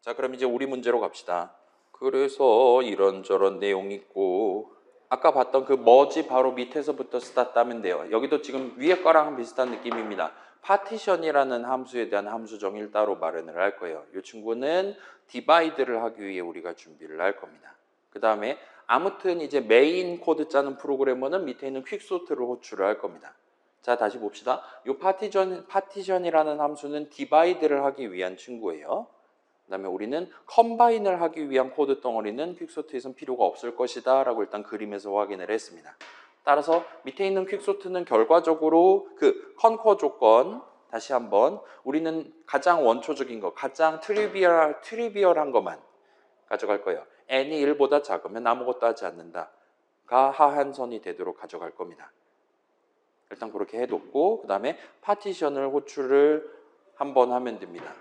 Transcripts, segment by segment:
자, 그럼 이제 우리 문제로 갑시다. 그래서 이런저런 내용 있고 아까 봤던 그 머지 바로 밑에서부터 스타트 하면 돼요. 여기도 지금 위에 거랑 비슷한 느낌입니다. 파티션이라는 함수에 대한 함수 정의를 따로 마련을 할 거예요. 이 친구는 디바이드를 하기 위해 우리가 준비를 할 겁니다. 그 다음에 아무튼 이제 메인 코드 짜는 프로그래머는 밑에 있는 퀵소트를 호출을 할 겁니다. 자, 다시 봅시다. 이 파티션이라는 함수는 디바이드를 하기 위한 친구예요. 그 다음에 우리는 컴바인을 하기 위한 코드 덩어리는 퀵소트에서는 필요가 없을 것이다 라고 일단 그림에서 확인을 했습니다. 따라서 밑에 있는 퀵소트는 결과적으로 그 컨커 조건 다시 한번 우리는 가장 원초적인 거, 가장 트리비얼한 것만 가져갈 거예요. n이 1보다 작으면 아무것도 하지 않는다가 하한선이 되도록 가져갈 겁니다. 일단 그렇게 해뒀고 그 다음에 파티션을 호출을 한번 하면 됩니다.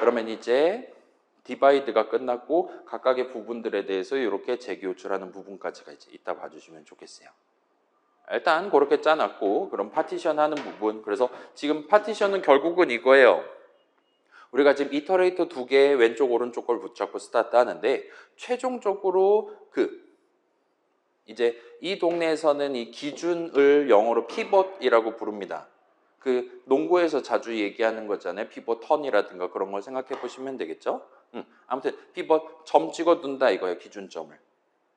그러면 이제 디바이드가 끝났고 각각의 부분들에 대해서 이렇게 재기호출하는 부분까지가 이제 이따 봐주시면 좋겠어요. 일단 그렇게 짜놨고 그럼 파티션 하는 부분, 그래서 지금 파티션은 결국은 이거예요. 우리가 지금 이터레이터 두 개 왼쪽 오른쪽 걸 붙잡고 스타트 하는데 최종적으로 이제 이 동네에서는 이 기준을 영어로 피벗이라고 부릅니다. 그 농구에서 자주 얘기하는 거잖아요. 피벗 턴이라든가 그런 걸 생각해 보시면 되겠죠. 아무튼 피벗 점 찍어둔다 이거예요. 기준점을.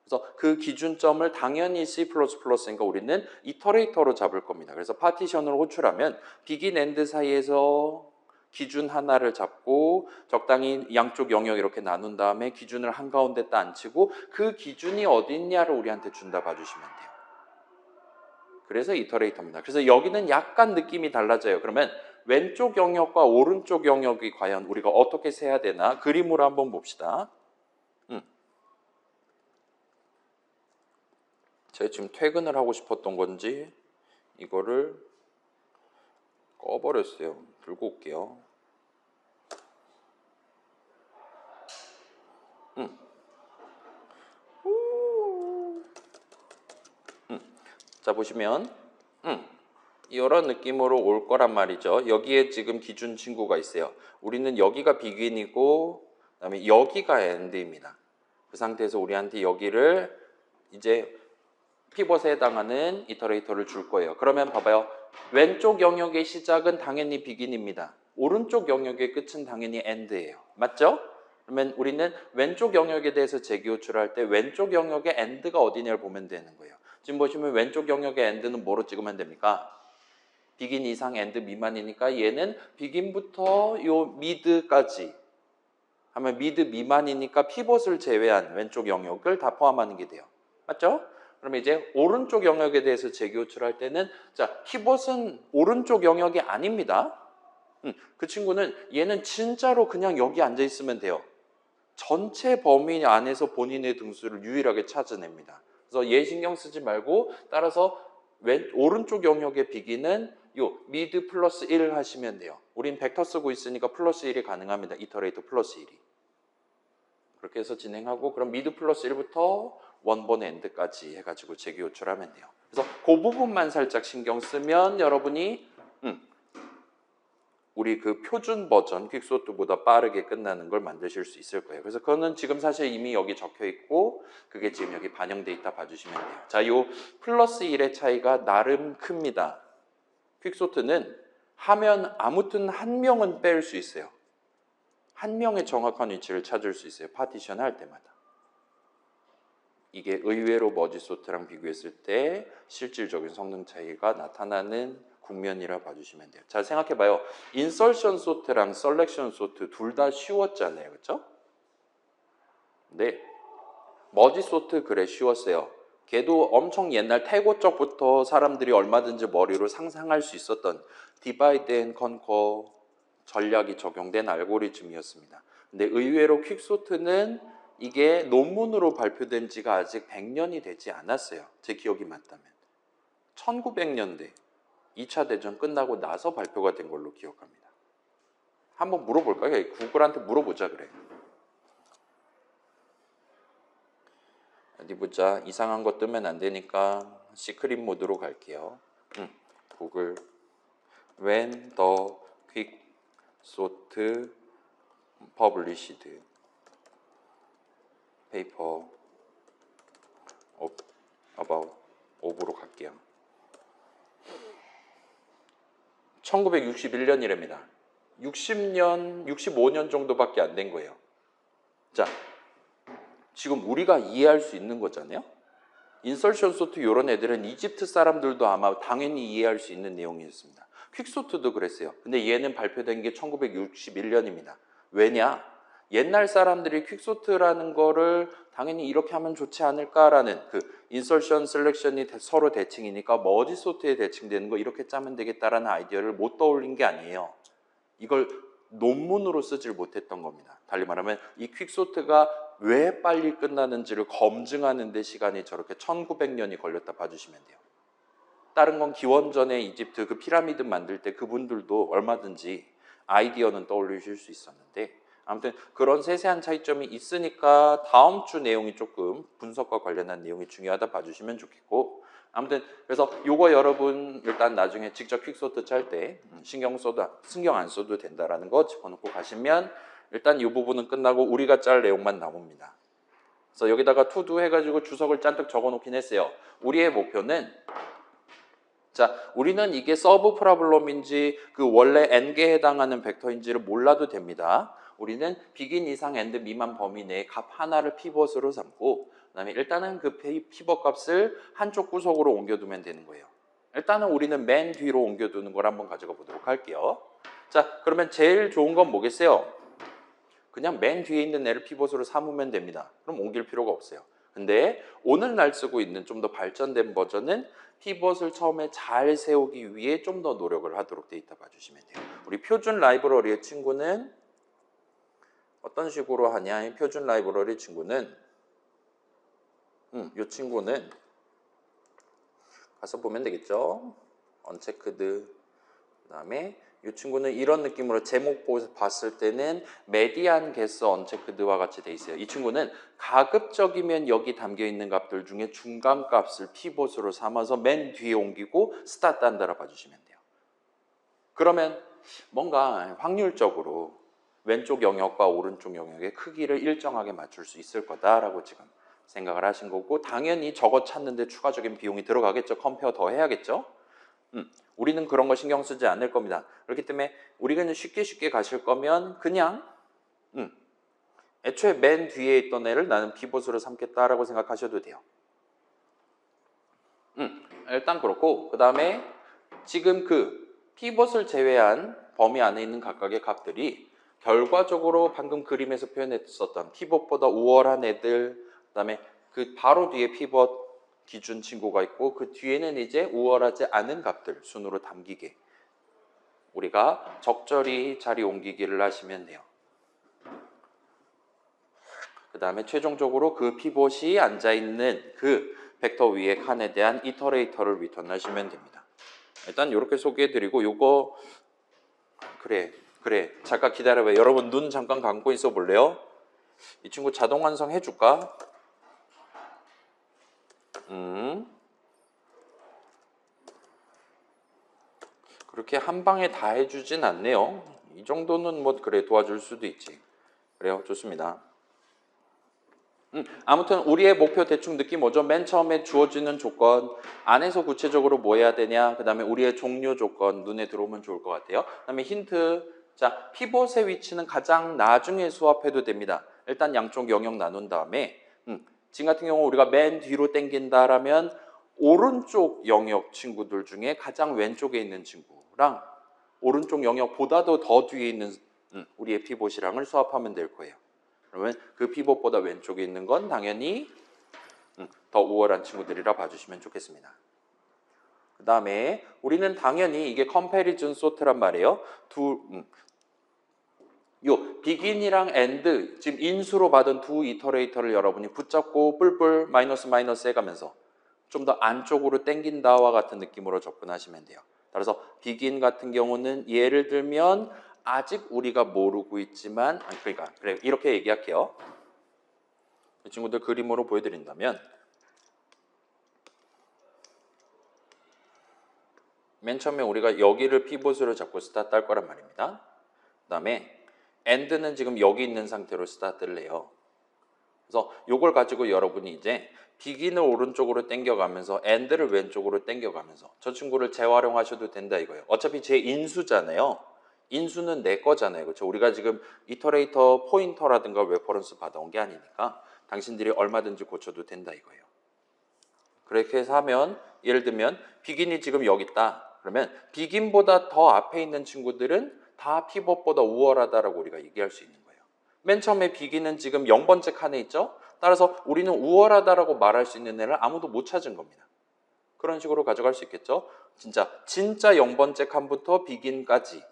그래서 그 기준점을 당연히 C++니까 우리는 이터레이터로 잡을 겁니다. 그래서 파티션을 호출하면 비긴 엔드 사이에서 기준 하나를 잡고 적당히 양쪽 영역 이렇게 나눈 다음에 기준을 한가운데 딱 앉히고 그 기준이 어디 있냐를 우리한테 준다 봐주시면 돼요. 그래서 이터레이터입니다. 그래서 여기는 약간 느낌이 달라져요. 그러면 왼쪽 영역과 오른쪽 영역이 과연 우리가 어떻게 세야 되나 그림으로 한번 봅시다. 제가 지금 퇴근을 하고 싶었던 건지 이거를 꺼버렸어요. 들고 올게요. 자, 보시면 이런 느낌으로 올 거란 말이죠. 여기에 지금 기준 친구가 있어요. 우리는 여기가 비긴이고 그다음에 여기가 엔드입니다. 그 상태에서 우리한테 여기를 이제 피벗에 해당하는 이터레이터를 줄 거예요. 그러면 봐봐요. 왼쪽 영역의 시작은 당연히 비긴입니다. 오른쪽 영역의 끝은 당연히 엔드예요. 맞죠? 그러면 우리는 왼쪽 영역에 대해서 재기호출할 때 왼쪽 영역의 엔드가 어디냐를 보면 되는 거예요. 지금 보시면 왼쪽 영역의 엔드는 뭐로 찍으면 됩니까? 비긴 이상 엔드 미만이니까 얘는 비긴부터 요 미드까지 하면 미드 미만이니까 피벗을 제외한 왼쪽 영역을 다 포함하는 게 돼요. 맞죠? 그러면 이제 오른쪽 영역에 대해서 재기호출할 때는 자, 피벗은 오른쪽 영역이 아닙니다. 그 친구는 얘는 진짜로 그냥 여기 앉아 있으면 돼요. 전체 범위 안에서 본인의 등수를 유일하게 찾아냅니다. 그래서 얘 신경 쓰지 말고 따라서 오른쪽 영역의 비기는 요 미드 플러스 1 하시면 돼요. 우린 벡터 쓰고 있으니까 플러스 1이 가능합니다. 이터레이터 플러스 1이. 그렇게 해서 진행하고 그럼 미드 플러스 1부터 원본 엔드까지 해가지고 재기호출하면 돼요. 그래서 그 부분만 살짝 신경 쓰면 여러분이 우리 그 표준 버전 퀵소트보다 빠르게 끝나는 걸 만드실 수 있을 거예요. 그래서 그거는 지금 사실 이미 여기 적혀 있고 그게 지금 여기 반영돼 있다 봐주시면 돼요. 자, 요 플러스 1의 차이가 나름 큽니다. 퀵소트는 하면 아무튼 한 명은 뺄 수 있어요. 한 명의 정확한 위치를 찾을 수 있어요. 파티션 할 때마다. 이게 의외로 머지소트랑 비교했을 때 실질적인 성능 차이가 나타나는 국면이라 봐주시면 돼요. 자, 생각해봐요. 인설션 소트랑 셀렉션 소트 둘 다 쉬웠잖아요. 그렇죠? 네. 머지 소트 그래 쉬웠어요. 걔도 엄청 옛날 태고적부터 사람들이 얼마든지 머리로 상상할 수 있었던 디바이드 앤 컨커 전략이 적용된 알고리즘이었습니다. 근데 의외로 퀵소트는 이게 논문으로 발표된 지가 아직 100년이 되지 않았어요. 제 기억이 맞다면. 1900년대 2차 대전 끝나고 나서 발표가 된 걸로 기억합니다. 한번 물어볼까요? 구글한테 물어보자 그래. 어디 보자. 이상한 거 뜨면 안 되니까 시크릿 모드로 갈게요. 구글 when the quick sort published paper about of로 갈게요. 1961년이랍니다. 60년, 65년 정도밖에 안 된 거예요. 자, 지금 우리가 이해할 수 있는 거잖아요. 인설션 소트 이런 애들은 이집트 사람들도 아마 당연히 이해할 수 있는 내용이었습니다. 퀵소트도 그랬어요. 근데 얘는 발표된 게 1961년입니다. 왜냐? 옛날 사람들이 퀵소트라는 거를 당연히 이렇게 하면 좋지 않을까라는 그 인설션 셀렉션이 서로 대칭이니까 머지 소트에 대칭되는 거 이렇게 짜면 되겠다라는 아이디어를 못 떠올린 게 아니에요. 이걸 논문으로 쓰질 못했던 겁니다. 달리 말하면 이 퀵소트가 왜 빨리 끝나는지를 검증하는 데 시간이 저렇게 1900년이 걸렸다 봐주시면 돼요. 다른 건 기원전에 이집트 그 피라미드 만들 때 그분들도 얼마든지 아이디어는 떠올리실 수 있었는데 아무튼 그런 세세한 차이점이 있으니까 다음 주 내용이 조금 분석과 관련한 내용이 중요하다 봐주시면 좋겠고 아무튼 그래서 요거 여러분 일단 나중에 직접 퀵소트 짤 때 신경 안 써도 된다라는 거 짚어놓고 가시면 일단 이 부분은 끝나고 우리가 짤 내용만 남습니다. 그래서 여기다가 투두 해가지고 주석을 잔뜩 적어놓긴 했어요. 우리의 목표는 자, 우리는 이게 서브 프로블럼인지 그 원래 n개에 해당하는 벡터인지를 몰라도 됩니다. 우리는 비긴 이상 엔드 미만 범위 내에 값 하나를 피벗으로 삼고 그다음에 일단은 그 피벗 값을 한쪽 구석으로 옮겨두면 되는 거예요. 일단은 우리는 맨 뒤로 옮겨두는 걸 한번 가져가 보도록 할게요. 자, 그러면 제일 좋은 건 뭐겠어요? 그냥 맨 뒤에 있는 애를 피벗으로 삼으면 됩니다. 그럼 옮길 필요가 없어요. 근데 오늘날 쓰고 있는 좀 더 발전된 버전은 피벗을 처음에 잘 세우기 위해 좀 더 노력을 하도록 돼 있다 봐주시면 돼요. 우리 표준 라이브러리의 친구는 어떤 식으로 하냐? 이 표준 라이브러리 친구는 이 친구는 가서 보면 되겠죠. 언체크드 그다음에 이 친구는 이런 느낌으로 제목 봤을 때는 메디안 게스 언체크드와 같이 돼 있어요. 이 친구는 가급적이면 여기 담겨 있는 값들 중에 중간 값을 피벗으로 삼아서 맨 뒤에 옮기고 스타트 한다라 봐주시면 돼요. 그러면 뭔가 확률적으로 왼쪽 영역과 오른쪽 영역의 크기를 일정하게 맞출 수 있을 거다라고 지금 생각을 하신 거고 당연히 저거 찾는데 추가적인 비용이 들어가겠죠. 컴페어 더 해야겠죠. 우리는 그런 거 신경 쓰지 않을 겁니다. 그렇기 때문에 우리가 쉽게 가실 거면 그냥 애초에 맨 뒤에 있던 애를 나는 피벗으로 삼겠다라고 생각하셔도 돼요. 일단 그렇고 그 다음에 지금 그 피벗을 제외한 범위 안에 있는 각각의 값들이 결과적으로 방금 그림에서 표현했었던 피벗보다 우월한 애들 그 다음에 그 바로 뒤에 피벗 기준 친구가 있고 그 뒤에는 이제 우월하지 않은 값들 순으로 담기게 우리가 적절히 자리 옮기기를 하시면 돼요. 그 다음에 최종적으로 그 피벗이 앉아있는 그 벡터 위의 칸에 대한 이터레이터를 리턴하시면 됩니다. 일단 이렇게 소개해드리고 요거 그래 잠깐 기다려봐요. 여러분 눈 잠깐 감고 있어 볼래요? 이 친구 자동 완성 해줄까? 그렇게 한 방에 다 해주진 않네요. 이 정도는 뭐 그래 도와줄 수도 있지. 그래요, 좋습니다. 아무튼 우리의 목표 대충 느낌 뭐죠? 맨 처음에 주어지는 조건 안에서 구체적으로 뭐 해야 되냐 그 다음에 우리의 종료 조건 눈에 들어오면 좋을 것 같아요. 그 다음에 힌트 자 피벗의 위치는 가장 나중에 수합해도 됩니다. 일단 양쪽 영역 나눈 다음에 지금 같은 경우 우리가 맨 뒤로 당긴다라면 오른쪽 영역 친구들 중에 가장 왼쪽에 있는 친구랑 오른쪽 영역보다도 더 뒤에 있는 우리의 피벗이랑을 수합하면 될 거예요. 그러면 그 피벗보다 왼쪽에 있는 건 당연히 더 우월한 친구들이라 봐주시면 좋겠습니다. 그 다음에 우리는 당연히 이게 컴패리즌 소트란 말이에요. 요 비긴이랑 엔드 지금 인수로 받은 두 이터레이터를 여러분이 붙잡고 뿔뿔 마이너스 해가면서 좀 더 안쪽으로 당긴다와 같은 느낌으로 접근하시면 돼요. 따라서 비긴 같은 경우는 예를 들면 아직 우리가 모르고 있지만 그래 이렇게 얘기할게요. 이 친구들 그림으로 보여드린다면 맨 처음에 우리가 여기를 피벗으로 잡고 스타트 할 거란 말입니다. 그 다음에 and는 지금 여기 있는 상태로 스타트를 해요. 그래서 이걸 가지고 여러분이 이제 begin을 오른쪽으로 당겨가면서 and를 왼쪽으로 당겨가면서 저 친구를 재활용하셔도 된다 이거예요. 어차피 제 인수잖아요. 인수는 내 거잖아요. 그렇죠? 우리가 지금 이터레이터 포인터라든가 레퍼런스 받아온 게 아니니까 당신들이 얼마든지 고쳐도 된다 이거예요. 그렇게 해서 하면 예를 들면 begin이 지금 여기 있다. 그러면 begin보다 더 앞에 있는 친구들은 다 pivot보다 우월하다라고 우리가 얘기할 수 있는 거예요. 맨 처음에 begin은 지금 0번째 칸에 있죠. 따라서 우리는 우월하다라고 말할 수 있는 애를 아무도 못 찾은 겁니다. 그런 식으로 가져갈 수 있겠죠. 진짜 0번째 칸부터 begin까지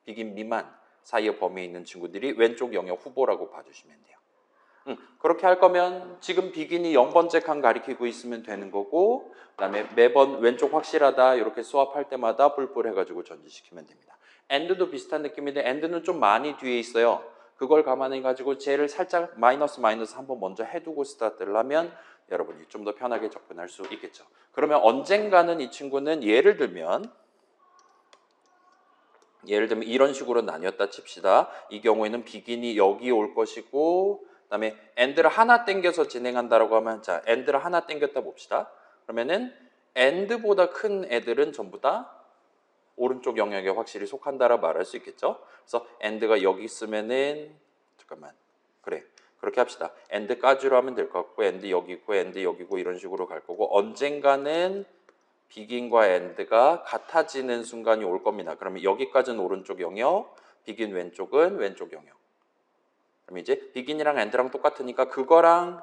be긴 미만 사이의 범위에 있는 친구들이 왼쪽 영역 후보라고 봐주시면 돼요. 그렇게 할 거면 지금 비긴이 0번째 칸 가리키고 있으면 되는 거고 그 다음에 매번 왼쪽 확실하다 이렇게 수합할 때마다 뿔뿔 해가지고 전지시키면 됩니다. and도 비슷한 느낌인데 and는 좀 많이 뒤에 있어요. 그걸 감안해 가지고 쟤를 살짝 마이너스 한번 먼저 해두고 스타트를 하면 여러분이 좀 더 편하게 접근할 수 있겠죠. 그러면 언젠가는 이 친구는 예를 들면 이런 식으로 나뉘었다 칩시다. 이 경우에는 비긴이 여기 올 것이고 그다음에 and를 하나 땡겨서 진행한다라고 하면 자, and를 하나 땡겼다 봅시다. 그러면은 and보다 큰 애들은 전부 다 오른쪽 영역에 확실히 속한다라 말할 수 있겠죠. 그래서 and가 여기 있으면은 잠깐만. 그래. 그렇게 합시다. and까지로 하면 될 것 같고 and 여기 있고 and 여기고 이런 식으로 갈 거고 언젠가는 비긴과 end가 같아지는 순간이 올 겁니다. 그러면 여기까지는 오른쪽 영역, 비긴 왼쪽은 왼쪽 영역. 그럼 이제 비긴이랑 end랑 똑같으니까 그거랑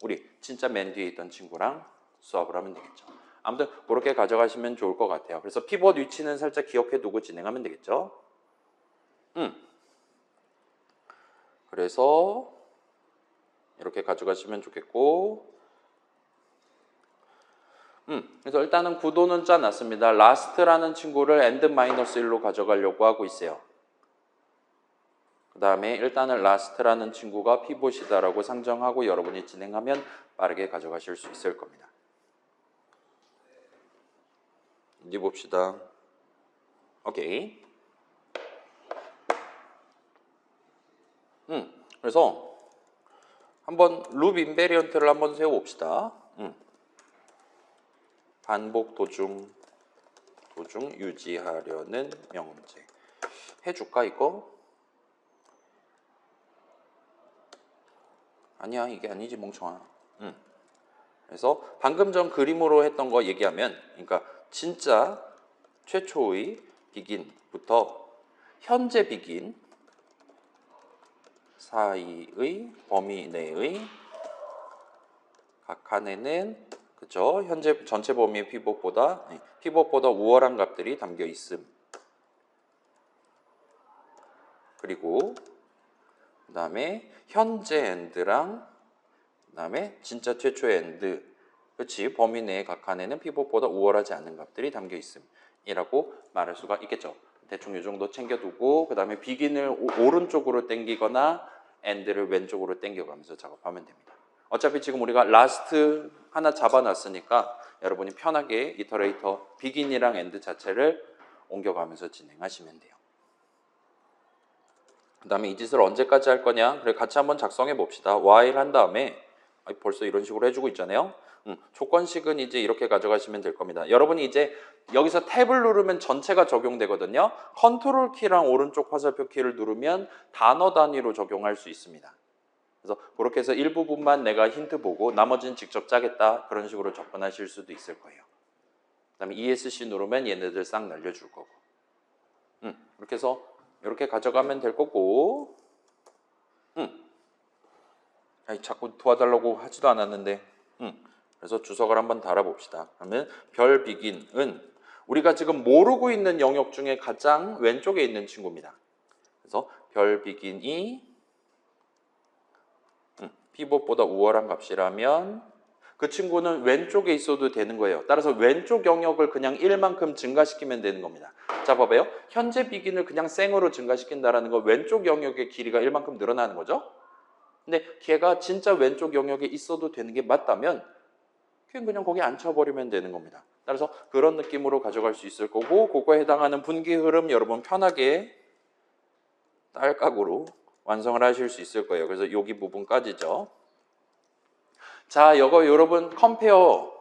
우리 진짜 맨 뒤에 있던 친구랑 수합을 하면 되겠죠. 아무튼 그렇게 가져가시면 좋을 것 같아요. 그래서 피벗 위치는 살짝 기억해 두고 진행하면 되겠죠. 그래서 이렇게 가져가시면 좋겠고 그래서 일단은 구도는 짜놨습니다. last라는 친구를 end-1로 가져가려고 하고 있어요. 그 다음에 일단은 last라는 친구가 피봇이다라고 상정하고 여러분이 진행하면 빠르게 가져가실 수 있을 겁니다. 이제 봅시다. 오케이. 그래서 한번 룹 인베리언트를 한번 세워봅시다. 반복 도중 유지하려는 명제. 해줄까 이거? 아니야 이게 아니지 멍청아. 그래서 방금 전 그림으로 했던 거 얘기하면 그러니까 진짜 최초의 비긴부터 현재 비긴 사이의 범위 내의 각 칸에는 그죠? 현재 전체 범위의 피벗보다 우월한 값들이 담겨 있음. 그리고 그다음에 현재 end랑 그다음에 진짜 최초의 end. 그렇지? 범위 내의 각 칸에는 피벗보다 우월하지 않은 값들이 담겨 있음이라고 말할 수가 있겠죠. 대충 이 정도 챙겨두고 그다음에 비긴을 오른쪽으로 당기거나 end를 왼쪽으로 당겨가면서 작업하면 됩니다. 어차피 지금 우리가 last 하나 잡아놨으니까 여러분이 편하게 이터레이터 begin이랑 end 자체를 옮겨가면서 진행하시면 돼요. 그 다음에 이 짓을 언제까지 할 거냐? 그래 같이 한번 작성해 봅시다. while 한 다음에 벌써 이런 식으로 해주고 있잖아요. 조건식은 이제 이렇게 가져가시면 될 겁니다. 여러분이 이제 여기서 탭을 누르면 전체가 적용되거든요. 컨트롤 키랑 오른쪽 화살표 키를 누르면 단어 단위로 적용할 수 있습니다. 그래서 그렇게 해서 일부분만 내가 힌트 보고 나머지는 직접 짜겠다 그런 식으로 접근하실 수도 있을 거예요. 그 다음에 ESC 누르면 얘네들 싹 날려줄 거고 이렇게 해서 이렇게 가져가면 될 거고 아니, 자꾸 도와달라고 하지도 않았는데 그래서 주석을 한번 달아봅시다. 그러면 별 비긴은 우리가 지금 모르고 있는 영역 중에 가장 왼쪽에 있는 친구입니다. 그래서 별 비긴이 피벗보다 우월한 값이라면 그 친구는 왼쪽에 있어도 되는 거예요. 따라서 왼쪽 영역을 그냥 1만큼 증가시키면 되는 겁니다. 자 봐봐요. 현재 비긴을 그냥 생으로 증가시킨다는 건 왼쪽 영역의 길이가 1만큼 늘어나는 거죠. 근데 걔가 진짜 왼쪽 영역에 있어도 되는 게 맞다면 그냥 거기 앉혀버리면 되는 겁니다. 따라서 그런 느낌으로 가져갈 수 있을 거고 그거에 해당하는 분기 흐름 여러분 편하게 딸깍으로 완성을 하실 수 있을 거예요. 그래서 여기 부분까지죠. 자, 여러분 컴페어,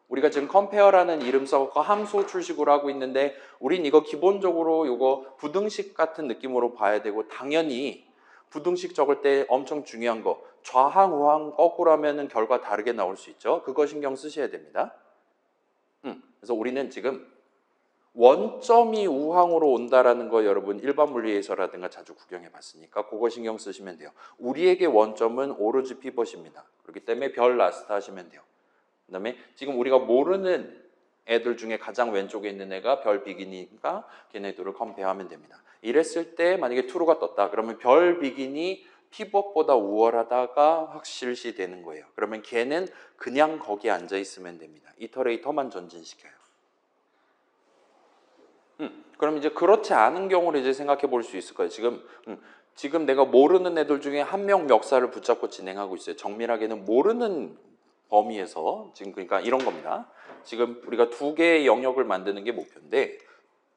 우리가 지금 컴페어라는 이름 써서 함수 출식으로 하고 있는데 우린 이거 기본적으로 이거 부등식 같은 느낌으로 봐야 되고, 당연히 부등식 적을 때 엄청 중요한 거, 좌항, 우항 거꾸로 하면은 결과 다르게 나올 수 있죠. 그거 신경 쓰셔야 됩니다. 그래서 우리는 지금 원점이 우항으로 온다라는 거 여러분 일반 물리에서라든가 자주 구경해 봤으니까 그거 신경 쓰시면 돼요. 우리에게 원점은 오로지 피벗입니다. 그렇기 때문에 별 라스트 하시면 돼요. 그 다음에 지금 우리가 모르는 애들 중에 가장 왼쪽에 있는 애가 별 비기니까 걔네들을 컴페어하면 됩니다. 이랬을 때 만약에 true가 떴다 그러면 별 비기니 피벗보다 우월하다가 확실시 되는 거예요. 그러면 걔는 그냥 거기에 앉아 있으면 됩니다. 이터레이터만 전진시켜요. 그럼 이제 그렇지 않은 경우를 이제 생각해 볼 수 있을 거예요. 지금 내가 모르는 애들 중에 한 명 멱살을 붙잡고 진행하고 있어요. 정밀하게는 모르는 범위에서 지금 그러니까 이런 겁니다. 지금 우리가 두 개의 영역을 만드는 게 목표인데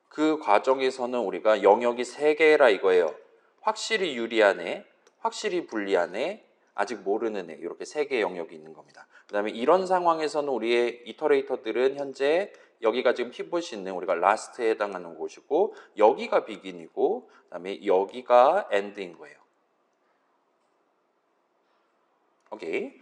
그 과정에서는 우리가 영역이 세 개라 이거예요. 확실히 유리한 애, 확실히 불리한 애, 아직 모르는 애, 이렇게 세 개의 영역이 있는 겁니다. 그 다음에 이런 상황에서는 우리의 이터레이터들은 현재 여기가 지금 피벗이 있는 우리가 라스트에 해당하는 곳이고 여기가 비긴이고 그다음에 여기가 엔드인 거예요. 오케이.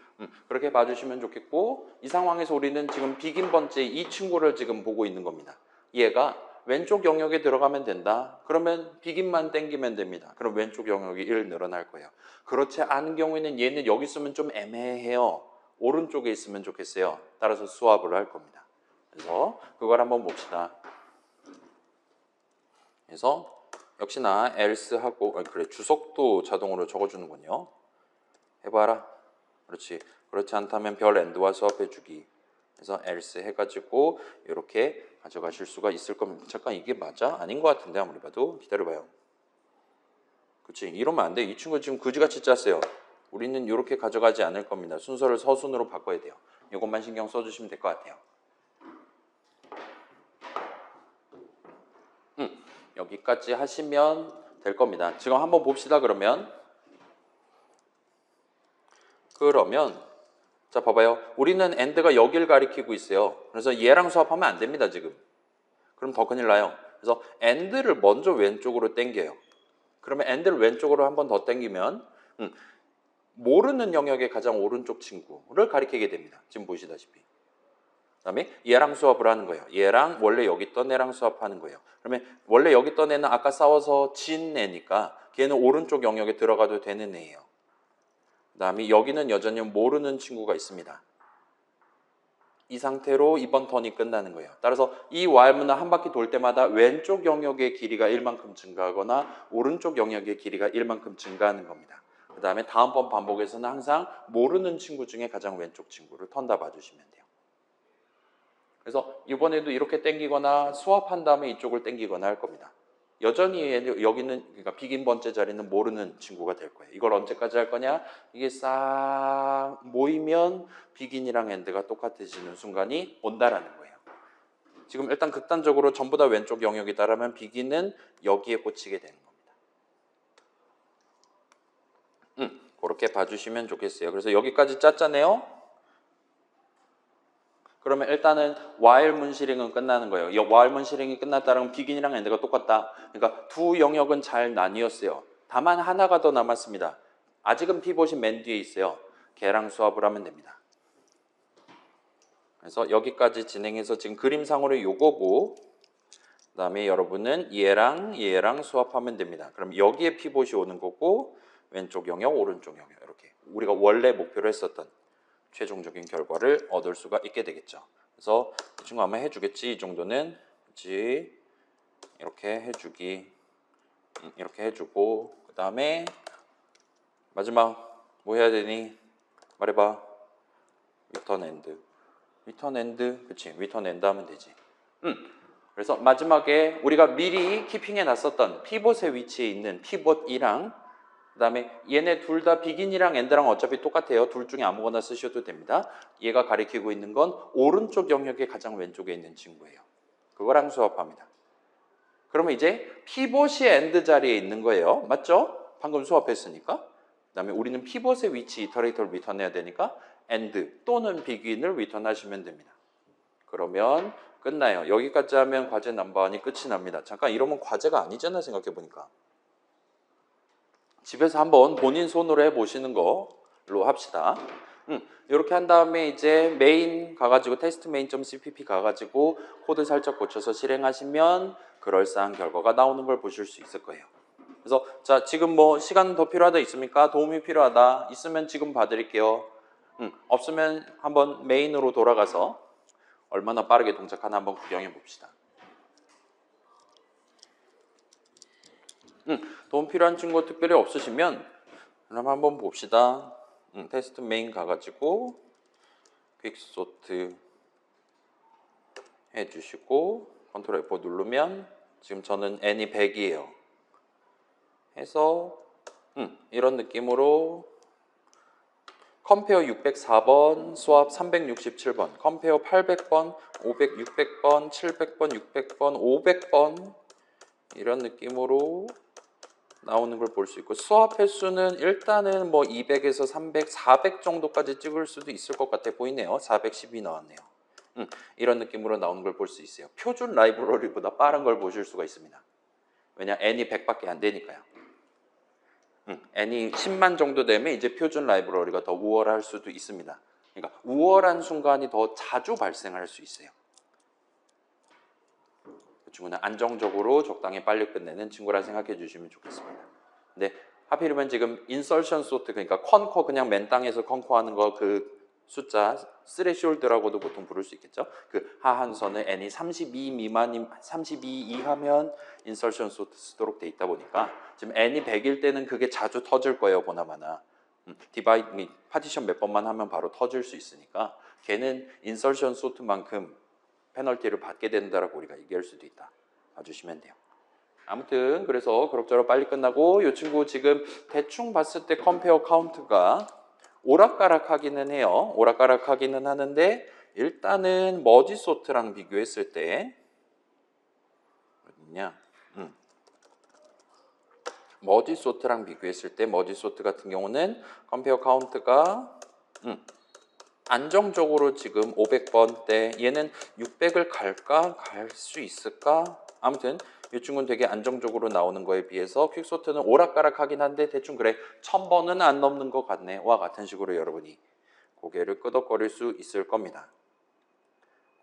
그렇게 봐주시면 좋겠고, 이 상황에서 우리는 지금 비긴 번째 이 친구를 지금 보고 있는 겁니다. 얘가 왼쪽 영역에 들어가면 된다. 그러면 비긴만 땡기면 됩니다. 그럼 왼쪽 영역이 1 늘어날 거예요. 그렇지 않은 경우에는 얘는 여기 있으면 좀 애매해요. 오른쪽에 있으면 좋겠어요. 따라서 스왑을 할 겁니다. 그래서 그걸 한번 봅시다. 그래서 역시나 else 하고, 그래, 주석도 자동으로 적어주는군요. 해봐라. 그렇지. 그렇지 않다면 별 엔드와 수합해주기. 그래서 else 해가지고 이렇게 가져가실 수가 있을 겁니다. 잠깐 이게 맞아? 아닌 것 같은데 아무리 봐도. 기다려봐요. 그렇지. 이러면 안 돼. 이 친구 지금 그지같이 짰어요. 우리는 이렇게 가져가지 않을 겁니다. 순서를 서순으로 바꿔야 돼요. 이것만 신경 써주시면 될 것 같아요. 여기까지 하시면 될 겁니다. 지금 한번 봅시다. 그러면 자 봐봐요. 우리는 end가 여길 가리키고 있어요. 그래서 얘랑 수합하면 안 됩니다. 지금. 그럼 더 큰일 나요. 그래서 end를 먼저 왼쪽으로 당겨요. 그러면 end를 왼쪽으로 한 번 더 당기면 모르는 영역의 가장 오른쪽 친구를 가리키게 됩니다. 지금 보시다시피. 그 다음에 얘랑 수합을 하는 거예요. 얘랑 원래 여기 있던 애랑 수합하는 거예요. 그러면 원래 여기 있던 애는 아까 싸워서 진 애니까 걔는 오른쪽 영역에 들어가도 되는 애예요. 그 다음에 여기는 여전히 모르는 친구가 있습니다. 이 상태로 이번 턴이 끝나는 거예요. 따라서 이 while문은 한 바퀴 돌 때마다 왼쪽 영역의 길이가 1만큼 증가하거나 오른쪽 영역의 길이가 1만큼 증가하는 겁니다. 그 다음에 다음번 반복에서는 항상 모르는 친구 중에 가장 왼쪽 친구를 턴다 봐주시면 돼요. 그래서 이번에도 이렇게 당기거나 수합한 다음에 이쪽을 당기거나 할 겁니다. 여전히 여기는 그러니까 비긴 번째 자리는 모르는 친구가 될 거예요. 이걸 언제까지 할 거냐? 이게 싹 모이면 비긴이랑 엔드가 똑같아지는 순간이 온다라는 거예요. 지금 일단 극단적으로 전부 다 왼쪽 영역이다라면 비긴은 여기에 꽂히게 되는 겁니다. 그렇게 봐주시면 좋겠어요. 그래서 여기까지 짰잖아요. 그러면 일단은 while 문실행은 끝나는 거예요. 이 while 문실행이 끝났다면 비긴이랑 엔드가 똑같다. 그러니까 두 영역은 잘 나뉘었어요. 다만 하나가 더 남았습니다. 아직은 피봇이 맨 뒤에 있어요. 걔랑 수합을 하면 됩니다. 그래서 여기까지 진행해서 지금 그림상으로 요거고, 그 다음에 여러분은 얘랑 수합하면 됩니다. 그럼 여기에 피봇이 오는 거고 왼쪽 영역, 오른쪽 영역 이렇게 우리가 원래 목표로 했었던 최종적인 결과를 얻을 수가 있게 되겠죠. 그래서 이 친구 아마 해주겠지. 이 정도는 그렇지. 이렇게 해주기, 이렇게 해주고 그 다음에 마지막 뭐 해야 되니? 말해봐. 리턴 엔드, 그렇지. 리턴 엔드 하면 되지. 그래서 마지막에 우리가 미리 키핑해 놨었던 피봇의 위치에 있는 피봇 2랑 그 다음에 얘네 둘 다 비긴이랑 엔드랑 어차피 똑같아요. 둘 중에 아무거나 쓰셔도 됩니다. 얘가 가리키고 있는 건 오른쪽 영역의 가장 왼쪽에 있는 친구예요. 그거랑 수합합니다. 그러면 이제 피벗이 엔드 자리에 있는 거예요. 맞죠? 방금 수합했으니까. 그 다음에 우리는 피벗의 위치 이터레이터를 리턴해야 되니까 엔드 또는 비긴을 리턴하시면 됩니다. 그러면 끝나요. 여기까지 하면 과제 넘버원이 끝이 납니다. 잠깐 이러면 과제가 아니잖아 생각해보니까. 집에서 한번 본인 손으로 해보시는 걸로 합시다. 이렇게 한 다음에 이제 메인 가가지고 테스트 main.cpp 가가지고 코드 살짝 고쳐서 실행하시면 그럴싸한 결과가 나오는 걸 보실 수 있을 거예요. 그래서 자 지금 뭐 시간 더 필요하다 있습니까? 도움이 필요하다 있으면 지금 봐드릴게요. 없으면 한번 메인으로 돌아가서 얼마나 빠르게 동작하나 한번 구경해 봅시다. 도움 필요한 친구 특별히 없으시면 그럼 한번 봅시다. 테스트 메인 가가지고 퀵소트 해주시고 컨트롤 F4 누르면 지금 저는 n이 100이에요. 해서 이런 느낌으로 컴페어 604번, 수압 367번, 컴페어 800번, 500, 600번, 700번, 600번, 500번 이런 느낌으로 나오는 걸 볼 수 있고 수압 횟수는 일단은 뭐 200에서 300, 400 정도까지 찍을 수도 있을 것 같아 보이네요. 412 나왔네요. 이런 느낌으로 나오는 걸 볼 수 있어요. 표준 라이브러리보다 빠른 걸 보실 수가 있습니다. 왜냐 n이 100밖에 안 되니까요. n이 10만 정도 되면 이제 표준 라이브러리가 더 우월할 수도 있습니다. 그러니까 우월한 순간이 더 자주 발생할 수 있어요. 그 친구는 안정적으로 적당히 빨리 끝내는 친구라 생각해 주시면 좋겠습니다. 근데 하필이면 지금 인설션 소트 그러니까 컨커 그냥 맨 땅에서 컨커하는 거 그 숫자 스레시홀드라고도 보통 부를 수 있겠죠. 그 하한선을 n이 32 미만이 32 이하면 인설션 소트 쓰도록 돼 있다 보니까 지금 n이 100일 때는 그게 자주 터질 거예요. 보나마나 디바이드 파티션 몇 번만 하면 바로 터질 수 있으니까 걔는 인설션 소트만큼 페널티를 받게 된다라고 우리가 얘기할 수도 있다. 봐주시면 돼요. 아무튼 그래서 그럭저럭 빨리 끝나고 이 친구 지금 대충 봤을 때 컴페어 카운트가 오락가락 하기는 해요. 오락가락 하기는 하는데 일단은 머지 소트랑 비교했을 때 어디냐? 머지 소트랑 비교했을 때 머지 소트 같은 경우는 컴페어 카운트가 안정적으로 지금 500번대 얘는 600을 갈까? 갈 수 있을까? 아무튼 이 친구는 되게 안정적으로 나오는 거에 비해서 퀵소트는 오락가락 하긴 한데 대충 그래 1000번은 안 넘는 것 같네 와 같은 식으로 여러분이 고개를 끄덕거릴 수 있을 겁니다.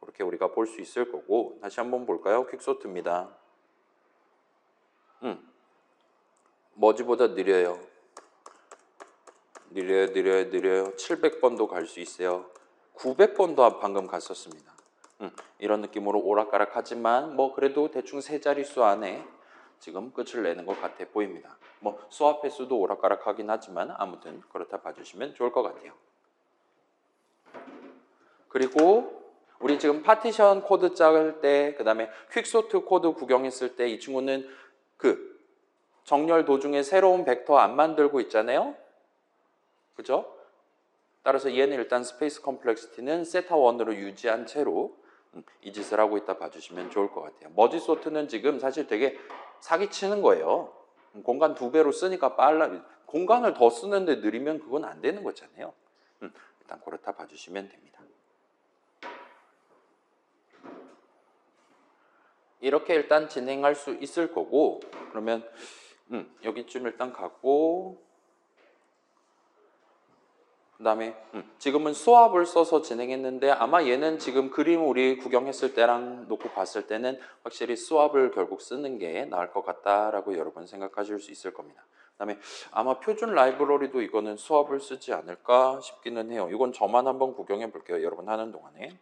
그렇게 우리가 볼 수 있을 거고 다시 한번 볼까요? 퀵소트입니다. 머지보다 느려요. 느려요. 700번도 갈 수 있어요. 900번도 방금 갔었습니다. 이런 느낌으로 오락가락 하지만 뭐 그래도 대충 세 자릿수 안에 지금 끝을 내는 것 같아 보입니다. 뭐 수합 횟수도 오락가락 하긴 하지만 아무튼 그렇다 봐주시면 좋을 것 같아요. 그리고 우리 지금 파티션 코드 짤 때 그 다음에 퀵소트 코드 구경했을 때 이 친구는 그 정렬 도중에 새로운 벡터 안 만들고 있잖아요. 그죠? 따라서 얘는 일단 스페이스 컴플렉시티는 세타 1으로 유지한 채로 이 짓을 하고 있다 봐주시면 좋을 것 같아요. 머지 소트는 지금 사실 되게 사기치는 거예요. 공간 2배로 쓰니까 빨라. 공간을 더 쓰는데 느리면 그건 안 되는 거잖아요. 일단 그렇다 봐주시면 됩니다. 이렇게 일단 진행할 수 있을 거고 그러면 여기쯤 일단 가고 그 다음에 지금은 수압을 써서 진행했는데 아마 얘는 지금 그림 우리 구경했을 때랑 놓고 봤을 때는 확실히 수압을 결국 쓰는 게 나을 것 같다라고 여러분 생각하실 수 있을 겁니다. 그 다음에 아마 표준 라이브러리도 이거는 수압을 쓰지 않을까 싶기는 해요. 이건 저만 한번 구경해 볼게요. 여러분 하는 동안에.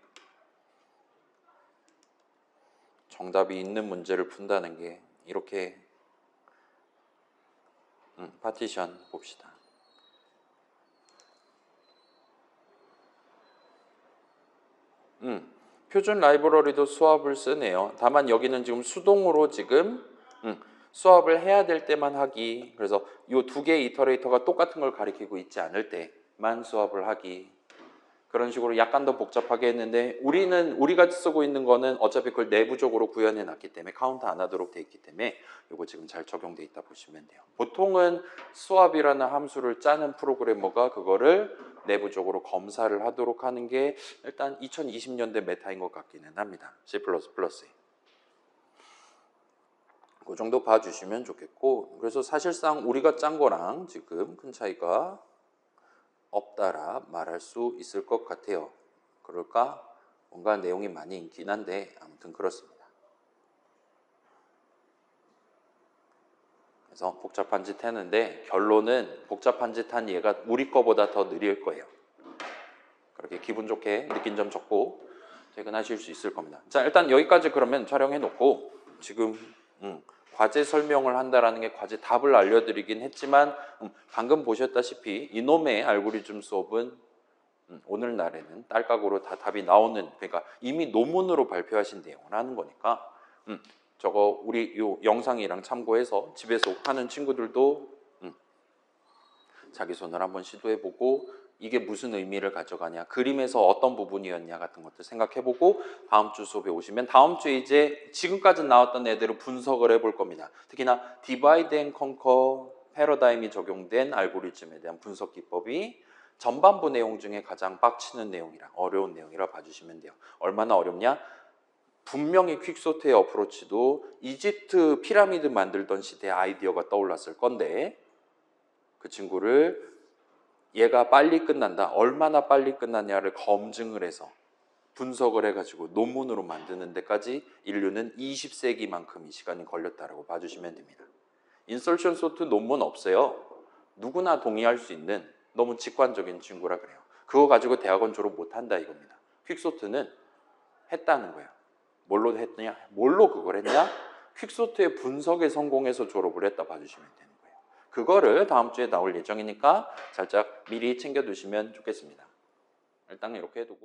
정답이 있는 문제를 푼다는 게 이렇게 파티션 봅시다. 표준 라이브러리도 수압을 쓰네요. 다만 여기는 지금 수동으로 지금 수압을 해야 될 때만 하기. 그래서 이 두 개의 이터레이터가 똑같은 걸 가리키고 있지 않을 때만 수압을 하기. 그런 식으로 약간 더 복잡하게 했는데 우리가 쓰고 있는 거는 어차피 그걸 내부적으로 구현해 놨기 때문에 카운트 안 하도록 돼 있기 때문에 이거 지금 잘 적용돼 있다 보시면 돼요. 보통은 수압이라는 함수를 짜는 프로그래머가 그거를 내부적으로 검사를 하도록 하는 게 일단 2020년대 메타인 것 같기는 합니다. C++에. 그 정도 봐주시면 좋겠고, 그래서 사실상 우리가 짠 거랑 지금 큰 차이가 없다라 말할 수 있을 것 같아요. 그럴까? 뭔가 내용이 많이 있긴 한데 아무튼 그렇습니다. 그래서 복잡한 짓 했는데 결론은 복잡한 짓 한 얘가 우리 거보다 더 느릴 거예요. 그렇게 기분 좋게 느낀 점 적고 퇴근하실 수 있을 겁니다. 자, 일단 여기까지 그러면 촬영해 놓고 지금 과제 설명을 한다라는 게 과제 답을 알려드리긴 했지만 방금 보셨다시피 이놈의 알고리즘 수업은 오늘날에는 딸깍으로 다 답이 나오는, 그러니까 이미 논문으로 발표하신 내용을 하는 거니까 저거 우리 요 영상이랑 참고해서 집에서 하는 친구들도 자기 손을 한번 시도해보고 이게 무슨 의미를 가져가냐, 그림에서 어떤 부분이었냐 같은 것들 생각해보고 다음 주 수업에 오시면 다음 주에 이제 지금까지 나왔던 애들을 분석을 해볼 겁니다. 특히나 디바이드 앤 컨커 패러다임이 적용된 알고리즘에 대한 분석 기법이 전반부 내용 중에 가장 빡치는 내용이라 어려운 내용이라 봐주시면 돼요. 얼마나 어렵냐? 분명히 퀵소트의 어프로치도 이집트 피라미드 만들던 시대의 아이디어가 떠올랐을 건데 그 친구를 얘가 빨리 끝난다, 얼마나 빨리 끝났냐를 검증을 해서 분석을 해가지고 논문으로 만드는 데까지 인류는 20세기만큼의 시간이 걸렸다라고 봐주시면 됩니다. 인설션 소트 논문 없어요. 누구나 동의할 수 있는 너무 직관적인 친구라 그래요. 그거 가지고 대학원 졸업 못한다 이겁니다. 퀵소트는 했다는 거예요. 뭘로 했느냐? 뭘로 그걸 했냐? 퀵소트의 분석에 성공해서 졸업을 했다 봐주시면 되는 거예요. 그거를 다음 주에 나올 예정이니까 살짝 미리 챙겨두시면 좋겠습니다. 일단 이렇게 해두고